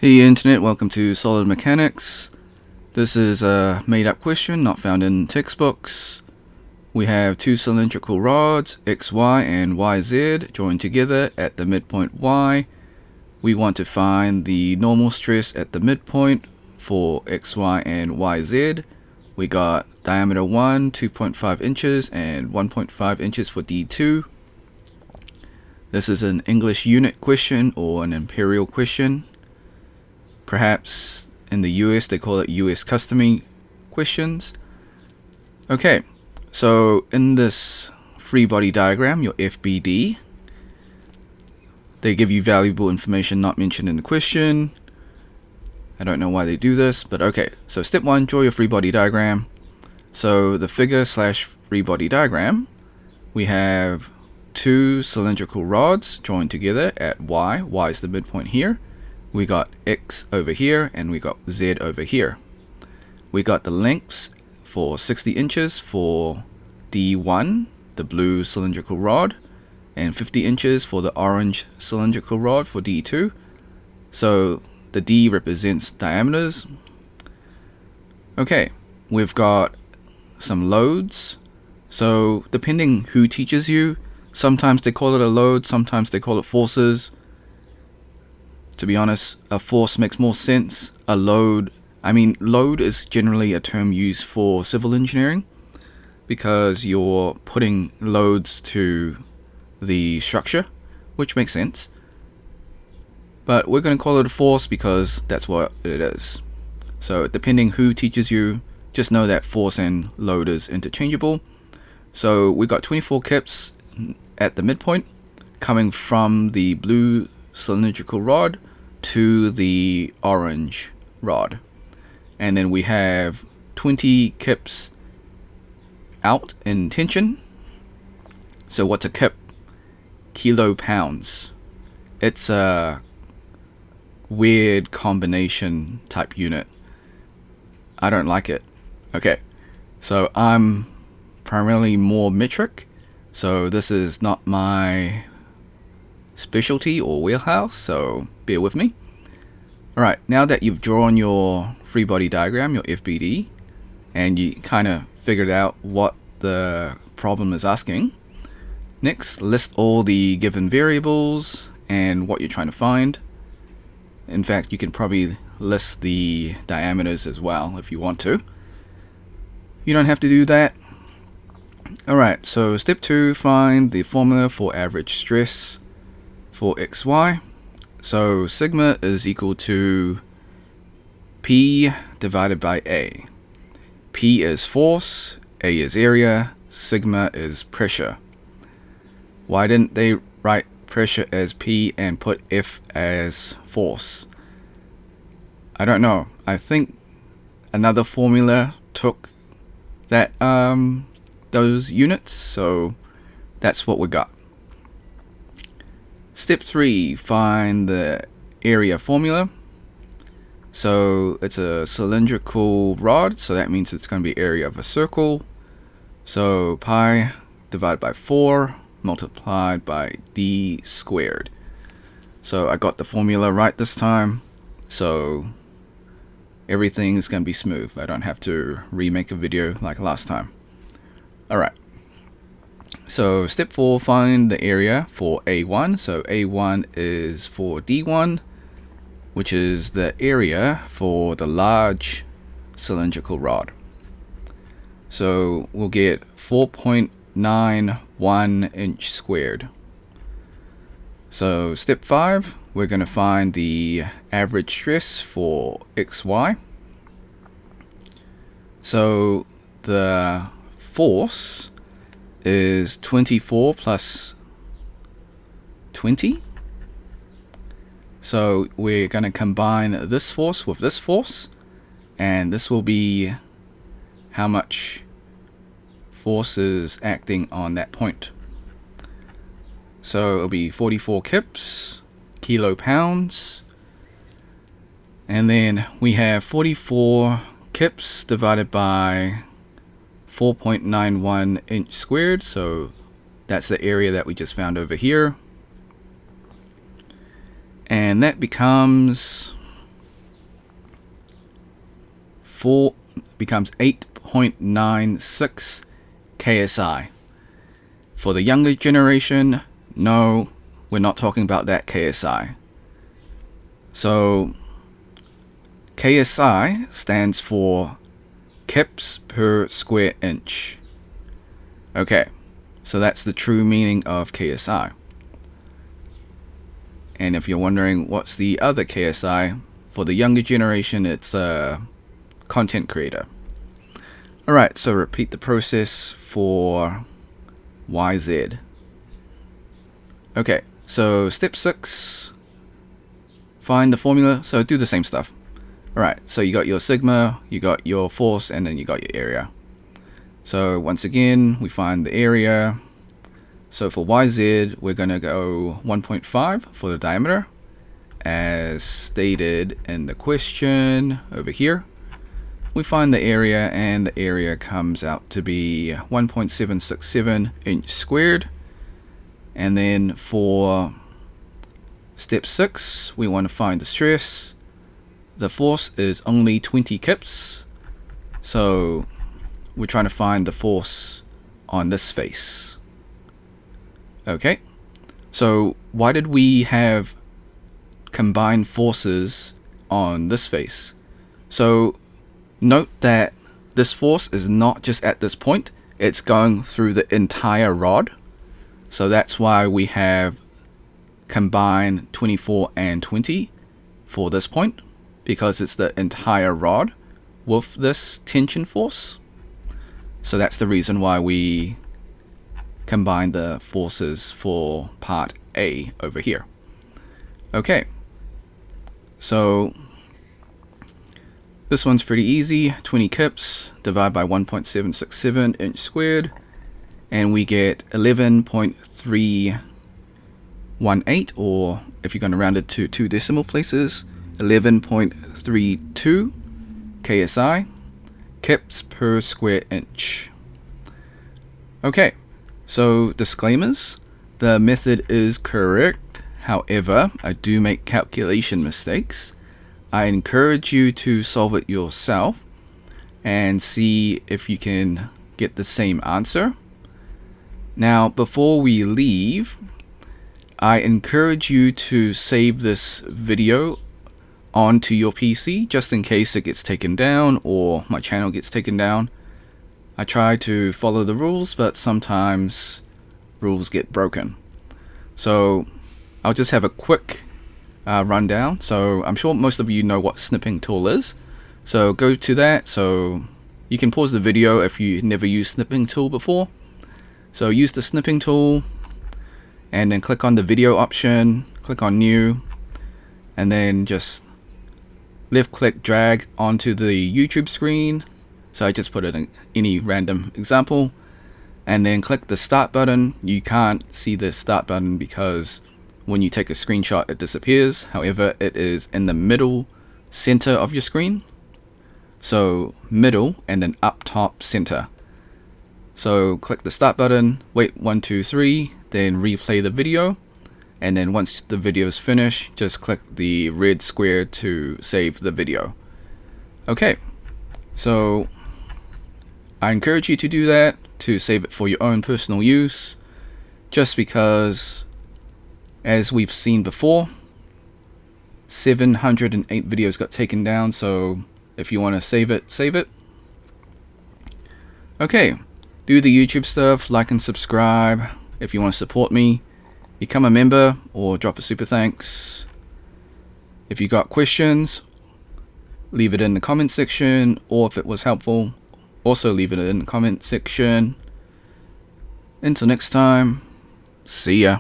Hey Internet, welcome to Solid Mechanics. This is a made-up question not found in textbooks. We have two cylindrical rods, XY and YZ, joined together at the midpoint Y. We want to find the normal stress at the midpoint for XY and YZ. We got diameter 1, 2.5 inches, and 1.5 inches for D2. This is an English unit question or an imperial question. Perhaps in the US they call it US customary questions. Okay, so in this free body diagram, your FBD, they give you valuable information not mentioned in the question. I don't know why they do this, but okay. So step 1, draw your free body diagram. So the figure / free body diagram, we have two cylindrical rods joined together at Y. Y is the midpoint here. We got X over here and we got Z over here. We got the lengths for 60 inches for D1, the blue cylindrical rod, and 50 inches for the orange cylindrical rod for D2. So the D represents diameters. Okay, we've got some loads. So depending who teaches you, sometimes they call it a load, sometimes they call it forces. To be honest, a force makes more sense. A load, load is generally a term used for civil engineering because you're putting loads to the structure, which makes sense. But we're going to call it a force because that's what it is. So depending who teaches you, just know that force and load is interchangeable. So we got 24 kips at the midpoint coming from the blue cylindrical rod to the orange rod, and then we have 20 kips out in tension. So what's a kip? Kilopounds. It's a weird combination type unit. I don't like it. Okay, so I'm primarily more metric, so this is not my specialty or wheelhouse, so bear with me. Alright, now that you've drawn your free body diagram, your FBD, and you kind of figured out what the problem is asking, next list all the given variables and what you're trying to find. In fact, you can probably list the diameters as well if you want to. You don't have to do that. Alright, so step 2, find the formula for average stress for XY. So sigma is equal to P divided by A. P is force, A is area, sigma is pressure. Why didn't they write pressure as P and put F as force? I don't know. I think another formula took that those units, so that's what we got. Step 3, find the area formula. So it's a cylindrical rod, so that means it's going to be area of a circle. So pi divided by 4 multiplied by d squared. So I got the formula right this time, so everything is going to be smooth. I don't have to remake a video like last time. Alright. So step 4, find the area for A1. So A1 is for D1, which is the area for the large cylindrical rod. So we'll get 4.91 inch squared. So step 5, we're going to find the average stress for XY. So the force is 24 plus 20. So we're going to combine this force with this force, and this will be how much force is acting on that point. So it'll be 44 kips, kilopounds, and then we have 44 kips divided by 4.91 inch squared, so that's the area that we just found over here. And that becomes 8.96 KSI. For the younger generation, no, we're not talking about that KSI. So KSI stands for kips per square inch. Okay, so that's the true meaning of KSI. And if you're wondering what's the other KSI, for the younger generation, it's a content creator. Alright, so repeat the process for YZ. Okay, so step 6, find the formula. So do the same stuff. Alright, so you got your sigma, you got your force, and then you got your area. So once again, we find the area. So for YZ, we're going to go 1.5 for the diameter, as stated in the question over here. We find the area, and the area comes out to be 1.767 inch squared. And then for step 6, we want to find the stress. The force is only 20 kips, so we're trying to find the force on this face. Okay, so why did we have combined forces on this face? So note that this force is not just at this point, it's going through the entire rod. So that's why we have combined 24 and 20 for this point, because it's the entire rod with this tension force. So that's the reason why we combine the forces for part A over here. Okay, so this one's pretty easy. 20 kips divided by 1.767 inch squared, and we get 11.318, or if you're going to round it to 2 decimal places, 11.32 KSI, kips per square inch. Okay, so disclaimers. The method is correct. However, I do make calculation mistakes. I encourage you to solve it yourself and see if you can get the same answer. Now, before we leave, I encourage you to save this video onto your PC just in case it gets taken down or my channel gets taken down. I try to follow the rules, but sometimes rules get broken. So I'll just have a quick rundown. So I'm sure most of you know what snipping tool is. So go to that. So you can pause the video if you never used snipping tool before. So use the snipping tool and then click on the video option, click on new, and then just left click drag onto the YouTube screen. So I just put it in any random example, and then click the start button. You can't see the start button because when you take a screenshot it disappears. However, it is in the middle center of your screen. So middle and then up top center. So click the start button, wait 1, 2, 3, then replay the video. And then once the video is finished, just click the red square to save the video. Okay, so I encourage you to do that, to save it for your own personal use, just because, as we've seen before, 708 videos got taken down, so if you want to save it, save it. Okay, do the YouTube stuff, like and subscribe. If you want to support me, become a member or drop a super thanks. If you got questions, leave it in the comment section, or if it was helpful, also leave it in the comment section. Until next time, see ya.